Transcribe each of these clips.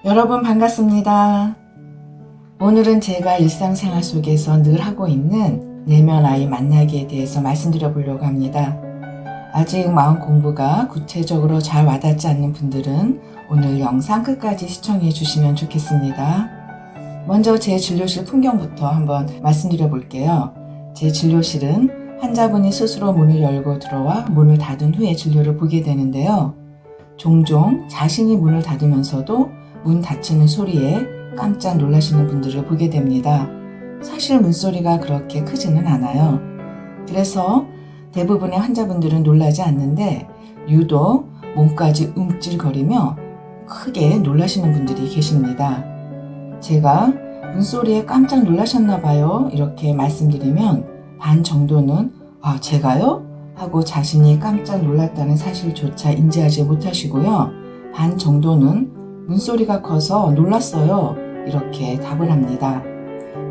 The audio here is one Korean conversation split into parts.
여러분 반갑습니다. 오늘은 제가 일상생활 속에서 늘 하고 있는 내면 아이 만나기에 대해서 말씀드려 보려고 합니다. 아직 마음 공부가 구체적으로 잘 와닿지 않는 분들은 오늘 영상 끝까지 시청해 주시면 좋겠습니다. 먼저 제 진료실 풍경부터 한번 말씀드려 볼게요. 제 진료실은 환자분이 스스로 문을 열고 들어와 문을 닫은 후에 진료를 보게 되는데요. 종종 자신이 문을 닫으면서도 문 닫히는 소리에 깜짝 놀라시는 분들을 보게 됩니다. 사실 문소리가 그렇게 크지는 않아요. 그래서 대부분의 환자분들은 놀라지 않는데 유독 몸까지 움찔거리며 크게 놀라시는 분들이 계십니다. 제가 문소리에 깜짝 놀라셨나 봐요 이렇게 말씀드리면 반 정도는 제가요? 하고 자신이 깜짝 놀랐다는 사실조차 인지하지 못하시고요. 반 정도는 문소리가 커서 놀랐어요 이렇게 답을 합니다.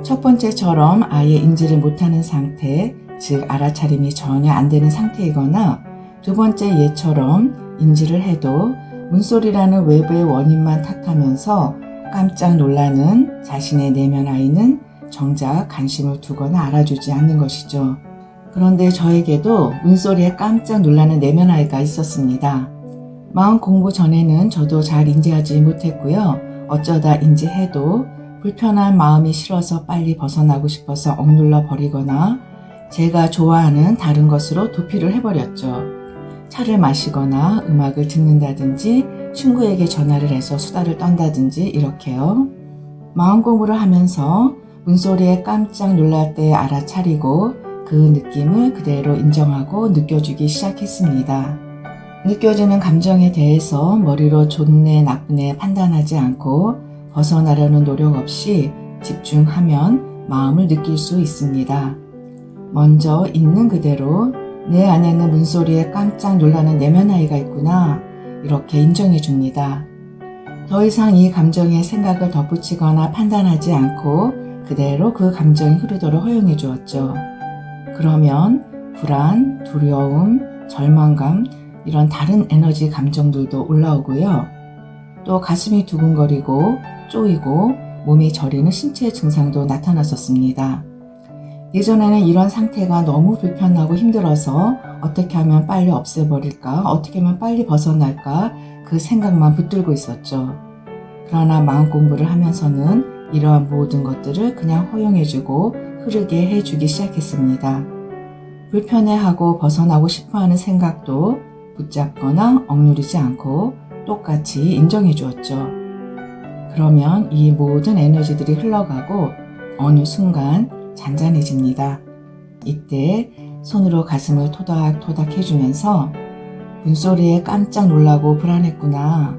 첫 번째처럼 아예 인지를 못하는 상태, 즉 알아차림이 전혀 안 되는 상태이거나 두 번째 예처럼 인지를 해도 문소리라는 외부의 원인만 탓하면서 깜짝 놀라는 자신의 내면 아이는 정작 관심을 두거나 알아주지 않는 것이죠. 그런데 저에게도 문소리에 깜짝 놀라는 내면 아이가 있었습니다. 마음 공부 전에는 저도 잘 인지하지 못했고요. 어쩌다 인지해도 불편한 마음이 싫어서 빨리 벗어나고 싶어서 억눌러 버리거나 제가 좋아하는 다른 것으로 도피를 해버렸죠. 차를 마시거나 음악을 듣는다든지 친구에게 전화를 해서 수다를 떤다든지 이렇게요. 마음 공부를 하면서 문소리에 깜짝 놀랄 때 알아차리고 그 느낌을 그대로 인정하고 느껴주기 시작했습니다. 느껴지는 감정에 대해서 머리로 좋네 나쁘네 판단하지 않고 벗어나려는 노력 없이 집중하면 마음을 느낄 수 있습니다. 먼저 있는 그대로 내 안에는 문소리에 깜짝 놀라는 내면 아이가 있구나 이렇게 인정해 줍니다. 더 이상 이 감정에 생각을 덧붙이거나 판단하지 않고 그대로 그 감정이 흐르도록 허용해 주었죠. 그러면 불안, 두려움, 절망감 이런 다른 에너지 감정들도 올라오고요. 또 가슴이 두근거리고 쪼이고 몸이 저리는 신체 증상도 나타났었습니다. 예전에는 이런 상태가 너무 불편하고 힘들어서 어떻게 하면 빨리 없애버릴까, 어떻게 하면 빨리 벗어날까 그 생각만 붙들고 있었죠. 그러나 마음 공부를 하면서는 이러한 모든 것들을 그냥 허용해주고 흐르게 해주기 시작했습니다. 불편해하고 벗어나고 싶어하는 생각도 붙잡거나 억누르지 않고 똑같이 인정해 주었죠. 그러면 이 모든 에너지들이 흘러가고 어느 순간 잔잔해집니다. 이때 손으로 가슴을 토닥토닥 해주면서 문소리에 깜짝 놀라고 불안했구나.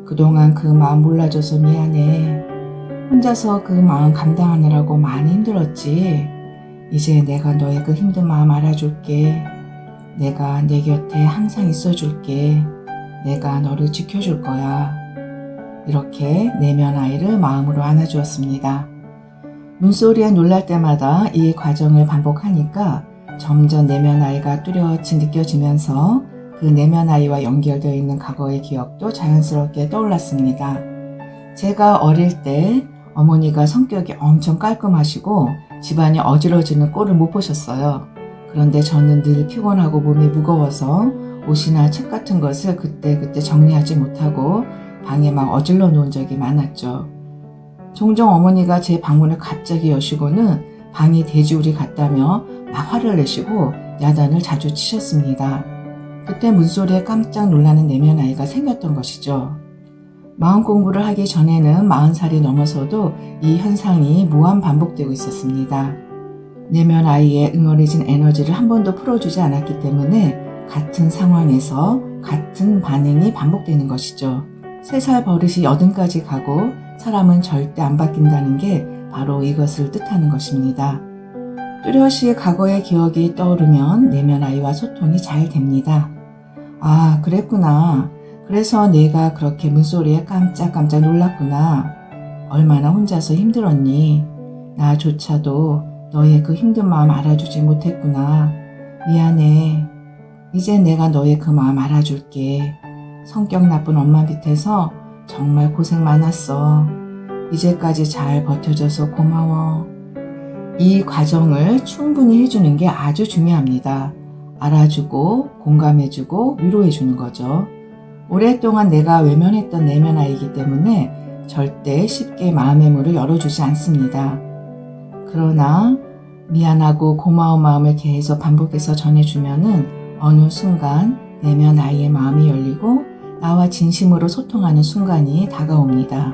그동안 그 마음 몰라줘서 미안해. 혼자서 그 마음 감당하느라고 많이 힘들었지. 이제 내가 너의 그 힘든 마음 알아줄게. 내가 내 곁에 항상 있어줄게. 내가 너를 지켜줄 거야. 이렇게 내면 아이를 마음으로 안아주었습니다. 문소리에 놀랄 때마다 이 과정을 반복하니까 점점 내면 아이가 뚜렷이 느껴지면서 그 내면 아이와 연결되어 있는 과거의 기억도 자연스럽게 떠올랐습니다. 제가 어릴 때 어머니가 성격이 엄청 깔끔하시고 집안이 어지러지는 꼴을 못 보셨어요. 그런데 저는 늘 피곤하고 몸이 무거워서 옷이나 책 같은 것을 그때그때 정리하지 못하고 방에 막 어질러 놓은 적이 많았죠. 종종 어머니가 제 방문을 갑자기 여시고는 방이 돼지우리 같다며 막 화를 내시고 야단을 자주 치셨습니다. 그때 문소리에 깜짝 놀라는 내면 아이가 생겼던 것이죠. 마음 공부를 하기 전에는 40살이 넘어서도 이 현상이 무한 반복되고 있었습니다. 내면 아이의 응어리진 에너지를 한 번도 풀어주지 않았기 때문에 같은 상황에서 같은 반응이 반복되는 것이죠. 3살 버릇이 80까지 가고 사람은 절대 안 바뀐다는 게 바로 이것을 뜻하는 것입니다. 뚜렷이 과거의 기억이 떠오르면 내면 아이와 소통이 잘 됩니다. 아, 그랬구나. 그래서 내가 그렇게 문소리에 깜짝깜짝 놀랐구나. 얼마나 혼자서 힘들었니? 나조차도 너의 그 힘든 마음 알아주지 못했구나. 미안해. 이제 내가 너의 그 마음 알아줄게. 성격 나쁜 엄마 밑에서 정말 고생 많았어. 이제까지 잘 버텨줘서 고마워. 이 과정을 충분히 해주는 게 아주 중요합니다. 알아주고 공감해주고 위로해주는 거죠. 오랫동안 내가 외면했던 내면 아이이기 때문에 절대 쉽게 마음의 문을 열어주지 않습니다. 그러나 미안하고 고마운 마음을 계속 반복해서 전해주면은 어느 순간 내면 아이의 마음이 열리고 나와 진심으로 소통하는 순간이 다가옵니다.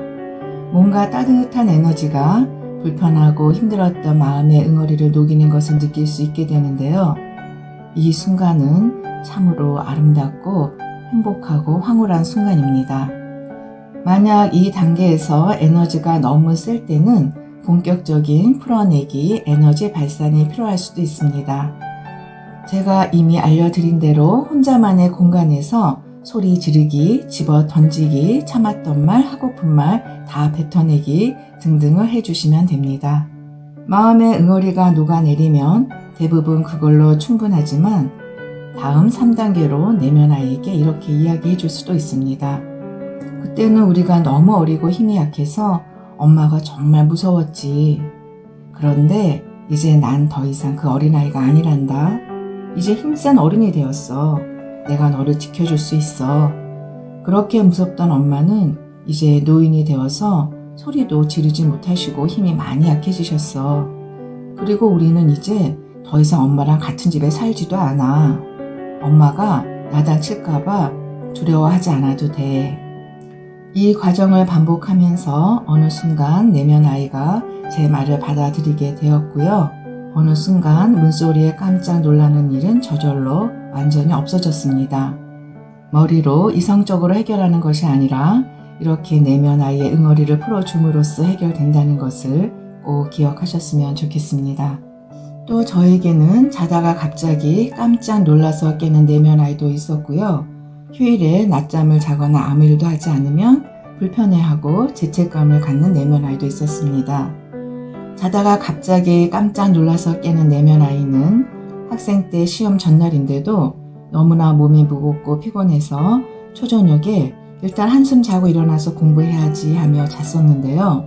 뭔가 따뜻한 에너지가 불편하고 힘들었던 마음의 응어리를 녹이는 것을 느낄 수 있게 되는데요. 이 순간은 참으로 아름답고 행복하고 황홀한 순간입니다. 만약 이 단계에서 에너지가 너무 셀 때는 본격적인 풀어내기, 에너지 발산이 필요할 수도 있습니다. 제가 이미 알려드린 대로 혼자만의 공간에서 소리 지르기, 집어 던지기, 참았던 말, 하고픈 말 다 뱉어내기 등등을 해주시면 됩니다. 마음의 응어리가 녹아내리면 대부분 그걸로 충분하지만 다음 3단계로 내면 아이에게 이렇게 이야기해 줄 수도 있습니다. 그때는 우리가 너무 어리고 힘이 약해서 엄마가 정말 무서웠지. 그런데 이제 난 더 이상 그 어린아이가 아니란다. 이제 힘센 어른이 되었어. 내가 너를 지켜줄 수 있어. 그렇게 무섭던 엄마는 이제 노인이 되어서 소리도 지르지 못하시고 힘이 많이 약해지셨어. 그리고 우리는 이제 더 이상 엄마랑 같은 집에 살지도 않아. 엄마가 야단칠까봐 두려워하지 않아도 돼. 이 과정을 반복하면서 어느 순간 내면 아이가 제 말을 받아들이게 되었고요. 어느 순간 문소리에 깜짝 놀라는 일은 저절로 완전히 없어졌습니다. 머리로 이성적으로 해결하는 것이 아니라 이렇게 내면 아이의 응어리를 풀어줌으로써 해결된다는 것을 꼭 기억하셨으면 좋겠습니다. 또 저에게는 자다가 갑자기 깜짝 놀라서 깨는 내면 아이도 있었고요. 휴일에 낮잠을 자거나 아무 일도 하지 않으면 불편해하고 죄책감을 갖는 내면 아이도 있었습니다. 자다가 갑자기 깜짝 놀라서 깨는 내면 아이는 학생 때 시험 전날인데도 너무나 몸이 무겁고 피곤해서 초저녁에 일단 한숨 자고 일어나서 공부해야지 하며 잤었는데요.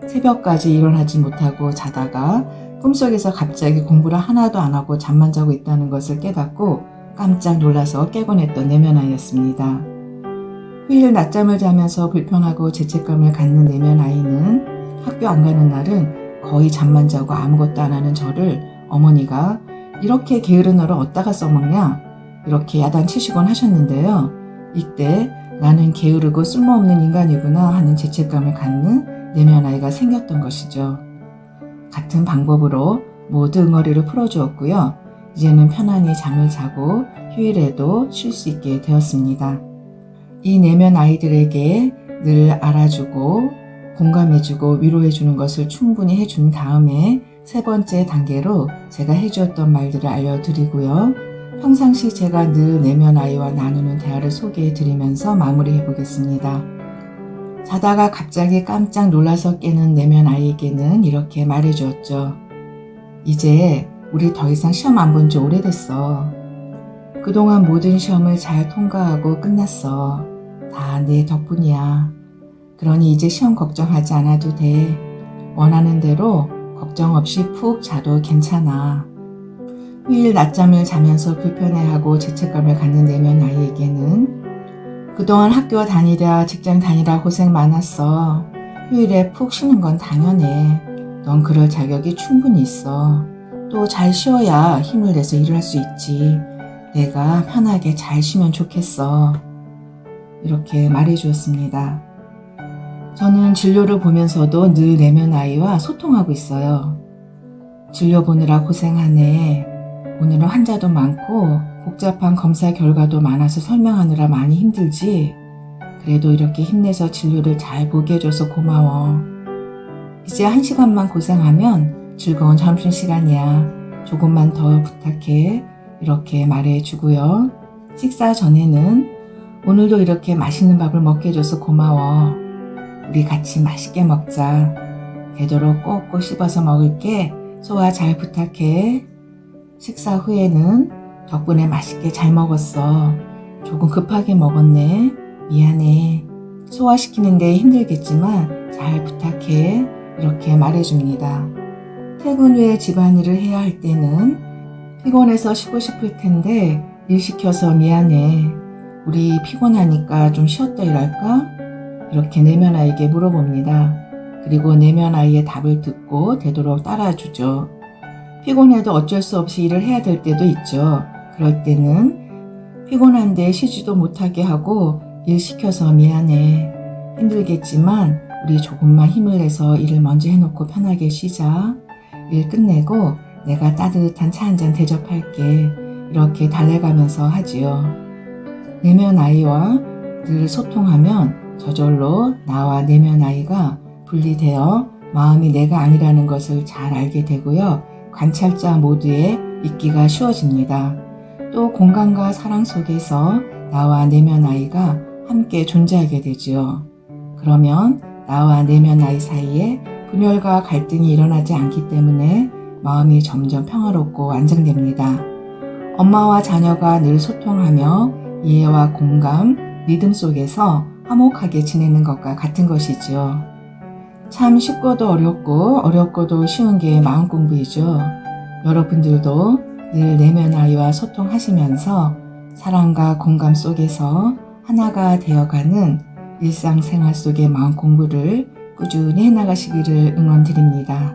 새벽까지 일어나지 못하고 자다가 꿈속에서 갑자기 공부를 하나도 안 하고 잠만 자고 있다는 것을 깨닫고 깜짝 놀라서 깨곤 했던 내면 아이였습니다. 휴일 낮잠을 자면서 불편하고 죄책감을 갖는 내면 아이는 학교 안 가는 날은 거의 잠만 자고 아무것도 안 하는 저를 어머니가 이렇게 게으른 너를 어디다가 써먹냐? 이렇게 야단치시곤 하셨는데요. 이때 나는 게으르고 쓸모없는 인간이구나 하는 죄책감을 갖는 내면 아이가 생겼던 것이죠. 같은 방법으로 모두 응어리를 풀어주었고요. 이제는 편안히 잠을 자고 휴일에도 쉴 수 있게 되었습니다. 이 내면 아이들에게 늘 알아주고 공감해주고 위로해주는 것을 충분히 해준 다음에 세 번째 단계로 제가 해주었던 말들을 알려드리고요. 평상시 제가 늘 내면 아이와 나누는 대화를 소개해드리면서 마무리해 보겠습니다. 자다가 갑자기 깜짝 놀라서 깨는 내면 아이에게는 이렇게 말해주었죠. 이제 우리 더 이상 시험 안 본 지 오래됐어. 그동안 모든 시험을 잘 통과하고 끝났어. 다 내 덕분이야. 그러니 이제 시험 걱정하지 않아도 돼. 원하는 대로 걱정 없이 푹 자도 괜찮아. 휴일 낮잠을 자면서 불편해하고 죄책감을 갖는 내면 아이에게는 그동안 학교 다니랴 직장 다니랴 고생 많았어. 휴일에 푹 쉬는 건 당연해. 넌 그럴 자격이 충분히 있어. 또 잘 쉬어야 힘을 내서 일을 할 수 있지. 내가 편하게 잘 쉬면 좋겠어. 이렇게 말해주었습니다. 저는 진료를 보면서도 늘 내면 아이와 소통하고 있어요. 진료 보느라 고생하네. 오늘은 환자도 많고 복잡한 검사 결과도 많아서 설명하느라 많이 힘들지. 그래도 이렇게 힘내서 진료를 잘 보게 해줘서 고마워. 이제 1시간만 고생하면 즐거운 점심시간이야. 조금만 더 부탁해. 이렇게 말해주고요. 식사 전에는 오늘도 이렇게 맛있는 밥을 먹게 해줘서 고마워. 우리 같이 맛있게 먹자. 되도록 꼭꼭 씹어서 먹을게. 소화 잘 부탁해. 식사 후에는 덕분에 맛있게 잘 먹었어. 조금 급하게 먹었네. 미안해. 소화시키는데 힘들겠지만 잘 부탁해. 이렇게 말해줍니다. 퇴근 후에 집안일을 해야 할 때는 피곤해서 쉬고 싶을 텐데 일 시켜서 미안해. 우리 피곤하니까 좀 쉬었다 일할까? 이렇게 내면 아이에게 물어봅니다. 그리고 내면 아이의 답을 듣고 되도록 따라주죠. 피곤해도 어쩔 수 없이 일을 해야 될 때도 있죠. 그럴 때는 피곤한데 쉬지도 못하게 하고 일 시켜서 미안해. 힘들겠지만 우리 조금만 힘을 내서 일을 먼저 해놓고 편하게 쉬자. 일 끝내고 내가 따뜻한 차 한 잔 대접할게. 이렇게 달래가면서 하지요. 내면 아이와 늘 소통하면 저절로 나와 내면 아이가 분리되어 마음이 내가 아니라는 것을 잘 알게 되고요. 관찰자 모두에 있기가 쉬워집니다. 또 공감과 사랑 속에서 나와 내면 아이가 함께 존재하게 되지요. 그러면 나와 내면 아이 사이에 분열과 갈등이 일어나지 않기 때문에 마음이 점점 평화롭고 안정됩니다. 엄마와 자녀가 늘 소통하며 이해와 공감, 믿음 속에서 화목하게 지내는 것과 같은 것이지요. 참 쉽고도 어렵고 어렵고도 쉬운 게 마음 공부이죠. 여러분들도 늘 내면 아이와 소통하시면서 사랑과 공감 속에서 하나가 되어가는 일상생활 속의 마음 공부를 꾸준히 해나가시기를 응원드립니다.